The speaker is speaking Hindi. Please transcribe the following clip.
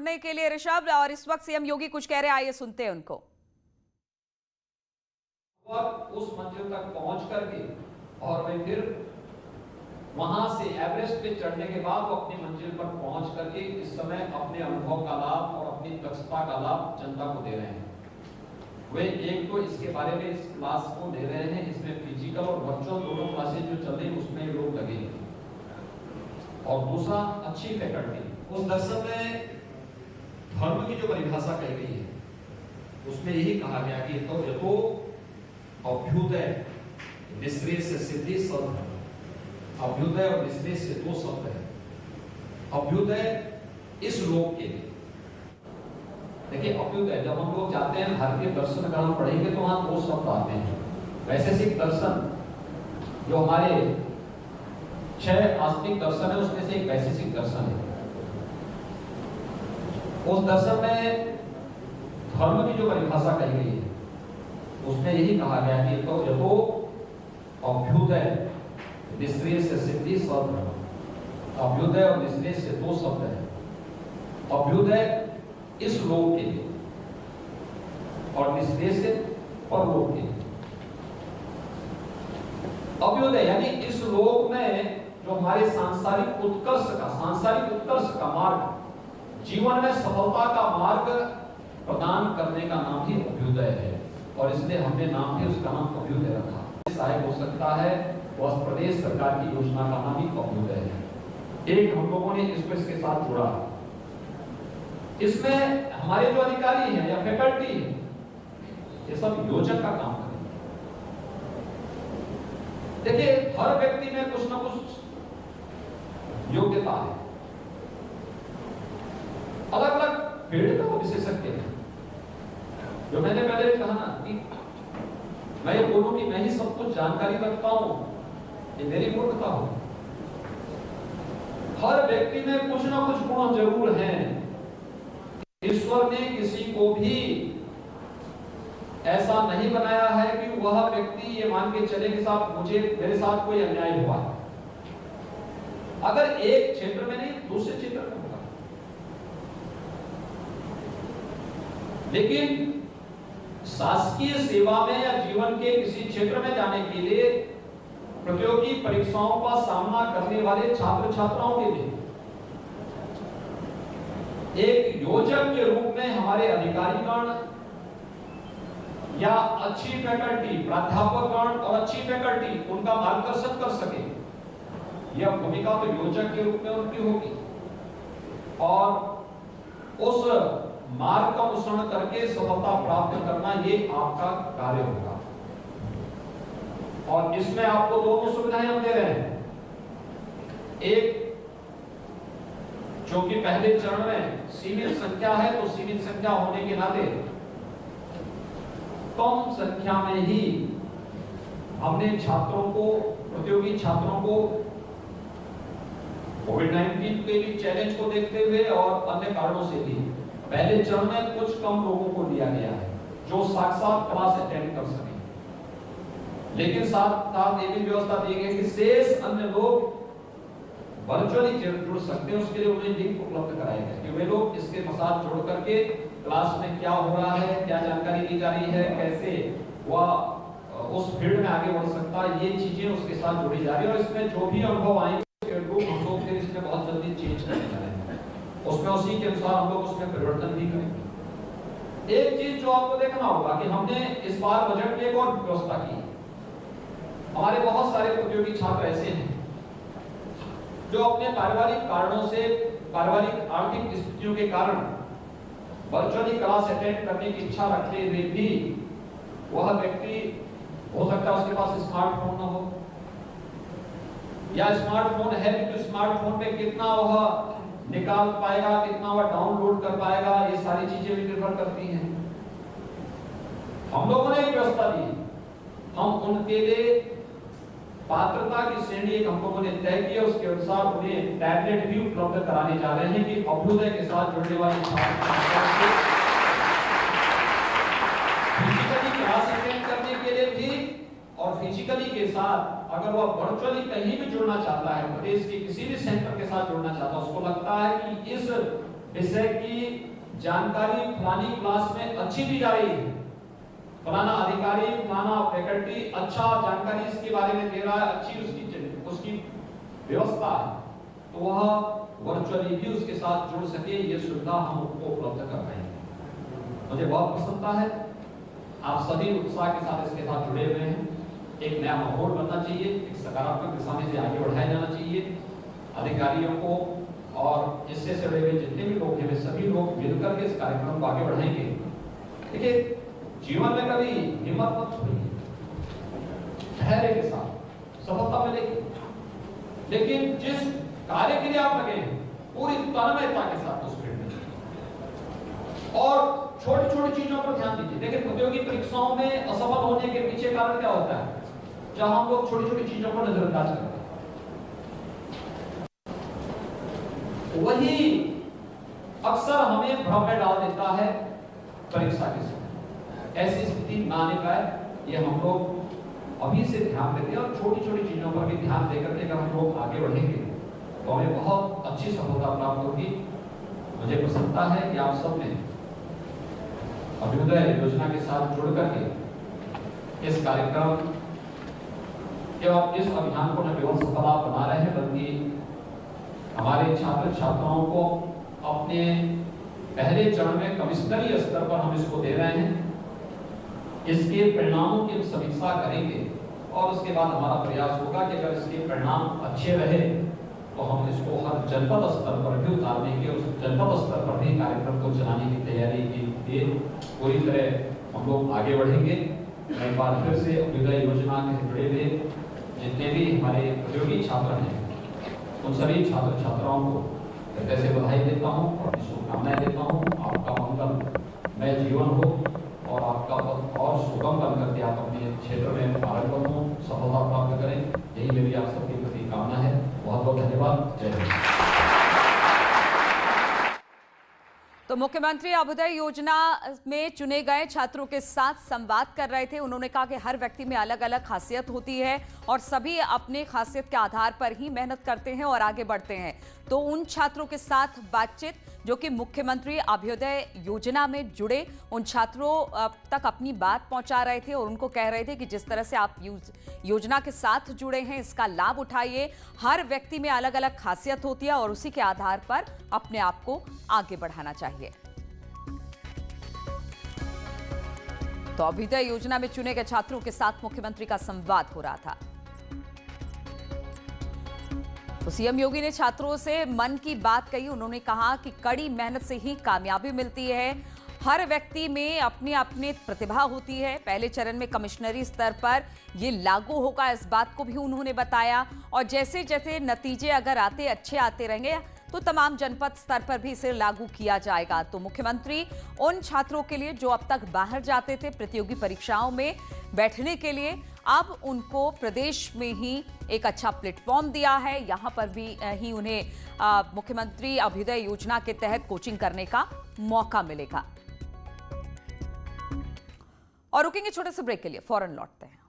जुड़ने के लिए ऋषभ। और इस वक्त सीएम योगी कुछ कह रहे हैं, आइए सुनते हैं उनको। उस मंजिल तक पहुंच करके और वे फिर वहां से एवरेस्ट पे चढ़ने के बाद वो अपनी मंजिल पर पहुंच करके इस समय अपने अनुभव का लाभ और अपनी दक्षता का लाभ जनता को दे रहे हैं। वे एक तो इसके बारे में इस क्लास को दे रहे हैं, इसमें फिजिकल और वर्चुअल दोनों क्लासेस जो चल रही है उसमें लोग लगे हैं। और दूसरा अच्छी फैकल्टी। उस दर्शन में धर्म की जो परिभाषा कही गई है उसमें यही कहा गया कि तो अभ्युदय निश्रेय से सिद्धि सर्वधर्म। अभ्युदय और निश्रेय से दो शब्द है। अभ्युदय इस लोक के लिए, देखिए अभ्युदय जब हम लोग जाते हैं भारतीय दर्शन अगर हम पढ़ेंगे तो वहां दो शब्द आते हैं। वैशेषिक दर्शन जो हमारे 6 आस्तिक दर्शन है उसमें से एक वैशेषिक दर्शन है। उस दर्शन में धर्म की जो परिभाषा कही गई है उसमें यही कहा गया कि तो अभ्युदय निश्रेय से सिद्धि सर्वधर्म। अभ्युदय और निश्रेय से दो शब्द है। अभ्युदय इस लोक के लिए और निश्रेय से परलोक के लिए। अभ्युदय यानी इस लोक में जो हमारे सांसारिक उत्कर्ष का मार्ग, जीवन में सफलता का मार्ग प्रदान करने का नाम ही अभ्युदय है। और इसलिए हमने नाम ही उसका नाम अभ्युदय रखा। सहायक हो सकता है वह प्रदेश सरकार की योजना का नाम ही अभ्युदय है। एक हम लोगों ने इसको इसके साथ जोड़ा। इसमें हमारे जो अधिकारी हैं या फैकल्टी है ये सब योजक का काम करेंगे। देखिए हर व्यक्ति में कुछ ना कुछ योग्यता है, अलग अलग फील्ड का विशेषज्ञ है। जो मैंने पहले कहा ना कि मैं ये बोलूं कि मैं ही सब कुछ जानकारी रखता हूं, ये मेरी मूर्खता हो। हर व्यक्ति में कुछ ना कुछ गुण जरूर हैं। ईश्वर ने किसी को भी ऐसा नहीं बनाया है कि वह व्यक्ति ये मान के चले कि साहब मेरे साथ कोई अन्याय हुआ। अगर एक क्षेत्र में नहीं दूसरे क्षेत्र में होगा। लेकिन शासकीय सेवा में या जीवन के किसी क्षेत्र में जाने के लिए प्रतियोगी परीक्षाओं का सामना करने वाले छात्र छात्राओं के लिए एक योजक के रूप में हमारे अधिकारीगण या अच्छी फैकल्टी, प्राध्यापकगण और अच्छी फैकल्टी उनका मार्गदर्शन कर सके, यह भूमिका तो योजक के रूप में उनकी होगी। और उस मार्ग का अनुसरण करके सफलता प्राप्त करना ये आपका कार्य होगा। और इसमें आपको दोनों सुविधाएं हम दे रहे हैं। एक जो कि पहले चरण में सीमित संख्या है, तो सीमित संख्या होने के नाते कम संख्या में ही हमने छात्रों को, प्रतियोगी छात्रों को कोविड-19 के लिए चैलेंज को देखते हुए और अन्य कारणों से भी पहले चरण में कुछ कम लोगों को लिया गया है जो साक्षात क्लास अटेंड कर सके। लेकिन साथ साथ ये भी व्यवस्था दी गई कि शेष अन्य लोग वर्चुअली जुड़ सकते हैं। उसके लिए उन्हें लिंक उपलब्ध कराया गया कि वे लोग इसके साथ जोड़ करके क्लास में क्या हो रहा है, क्या जानकारी दी जा रही है, कैसे वह उस फील्ड में आगे बढ़ सकता है, ये चीजें उसके साथ जोड़ी जा रही है। और इसमें जो भी अनुभव आएंगे हम लोग फिर इसमें बहुत जल्दी चेंज करने जा रहे हैं। उसमें उसी के अनुसार हम लोग उसमें परिवर्तन भी करेंगे। एक चीज जो आपको देखना होगा कि हमने इस बार बजट में एक और व्यवस्था की। हमारे बहुत सारे प्रतियोगी छात्र ऐसे हैं जो अपने पारिवारिक कारणों से, पारिवारिक आर्थिक स्थितियों के कारण वर्चुअली क्लास अटेंड करने की इच्छा रखते हुए भी वह व्यक्ति हो सकता है उसके पास स्मार्टफोन न हो, या स्मार्टफोन है तो स्मार्टफोन पे कितना वह निकाल पाएगा, कितना वह डाउनलोड कर पाएगा, ये सारी चीजें भी निर्भर करती हैं। हम लोगों ने एक व्यवस्था दी, हम उनके लिए पात्रता की श्रेणी एक हम लोगों ने तय की है। उसके अनुसार उन्हें टैबलेट भी उपलब्ध कराने जा रहे हैं कि अभ्युदय के साथ जुड़ने वाले छात्र फिजिकली क्लास अटेंड करने के लिए भी और फिजिकली के साथ अगर वह वर्चुअली कहीं भी जुड़ना चाहता है, प्रदेश के किसी भी सेंटर के साथ जुड़ना चाहता है, उसको लगता है कि इस विषय की जानकारी फलानी क्लास में अच्छी दी जा रही है, फलाना अधिकारी फलाना फैकल्टी अच्छा जानकारी इसके बारे में दे रहा है, अच्छी उसकी व्यवस्था है, तो वह वर्चुअली भी उसके साथ जुड़ सके, ये सुविधा हम उसको उपलब्ध कर रहे हैं। मुझे बहुत प्रसन्नता है, आप सभी उत्साह के साथ इसके साथ जुड़े हुए हैं। एक नया माहौल बनना चाहिए, एक सकारात्मक दिशा में से आगे बढ़ाया जाना चाहिए। अधिकारियों को और इससे जुड़े हुए जितने भी लोग हैं वे सभी लोग मिलकर के इस कार्यक्रम को आगे बढ़ाएंगे। देखिए, जीवन में कभी हिम्मत मत छोड़िए, धैर्य के साथ सफलता मिलेगी, लेकिन जिस कार्य के लिए आप लगे हैं पूरी तन्मयता के साथ उस फील्ड में, और छोटी छोटी चीजों पर ध्यान दीजिए। देखिए, प्रतियोगी परीक्षाओं में असफल होने के पीछे कारण क्या होता है? जहां हम लोग छोटी छोटी चीजों को नजरअंदाज करते हैं, वही अक्सर हमें भ्रम में डाल देता है परीक्षा के समय। ऐसी स्थिति ना आने पाए, ये हम लोग अभी से ध्यान देते हैं, और छोटी छोटी चीजों पर भी ध्यान देकर के अगर हम लोग आगे बढ़ेंगे तो हमें बहुत अच्छी सफलता प्राप्त होगी। मुझे प्रसन्नता है कि आप सब ने अभ्युदय योजना के साथ जुड़ करके इस कार्यक्रम इस अभियान को न केवल सफल आप बना रहे हैं, बल्कि हमारे छात्र छात्राओं को अपने पहले चरण में कमिश्नरी स्तर पर हम इसको दे रहे हैं। इसके परिणामों की हम समीक्षा करेंगे और उसके बाद हमारा प्रयास होगा कि अगर इसके परिणाम अच्छे रहे तो हम इसको हर जनपद स्तर पर भी उतारने के, उस जनपद स्तर पर भी कार्यक्रम को चलाने की तैयारी के लिए पूरी तरह हम लोग आगे बढ़ेंगे। मैं एक बार फिर से अभ्युदय योजना से जुड़े हुए जितने भी हमारे प्रतियोगी छात्र हैं उन सभी छात्र छात्राओं को हृदय से बधाई देता हूँ और शुभकामनाएं देता हूँ। आपका मंगलमय जीवन हो और आपका पथ और सुगम बन करके आप अपने क्षेत्र में पारंगत हो, सफलता प्राप्त करें, यही मेरी आप सबके प्रति कामना है। बहुत बहुत धन्यवाद। जय हिंद। तो मुख्यमंत्री अभ्युदय योजना में चुने गए छात्रों के साथ संवाद कर रहे थे। उन्होंने कहा कि हर व्यक्ति में अलग अलग खासियत होती है और सभी अपने खासियत के आधार पर ही मेहनत करते हैं और आगे बढ़ते हैं। तो उन छात्रों के साथ बातचीत जो कि मुख्यमंत्री अभ्युदय योजना में जुड़े उन छात्रों तक अपनी बात पहुंचा रहे थे और उनको कह रहे थे कि जिस तरह से आप योजना के साथ जुड़े हैं इसका लाभ उठाइए। हर व्यक्ति में अलग अलग खासियत होती है और उसी के आधार पर अपने आप को आगे बढ़ाना चाहिए। तो अभ्युदय योजना में चुने गए छात्रों के साथ मुख्यमंत्री का संवाद हो रहा था। तो सीएम योगी ने छात्रों से मन की बात कही। उन्होंने कहा कि कड़ी मेहनत से ही कामयाबी मिलती है। हर व्यक्ति में अपनी अपनी प्रतिभा होती है। पहले चरण में कमिश्नरी स्तर पर ये लागू होगा, इस बात को भी उन्होंने बताया। और जैसे जैसे नतीजे अगर अच्छे आते रहेंगे तो तमाम जनपद स्तर पर भी इसे लागू किया जाएगा। तो मुख्यमंत्री उन छात्रों के लिए जो अब तक बाहर जाते थे प्रतियोगी परीक्षाओं में बैठने के लिए, अब उनको प्रदेश में ही एक अच्छा प्लेटफॉर्म दिया है। यहां पर भी ही उन्हें मुख्यमंत्री अभ्युदय योजना के तहत कोचिंग करने का मौका मिलेगा। और रुकेंगे छोटे से ब्रेक के लिए, फौरन लौटते हैं।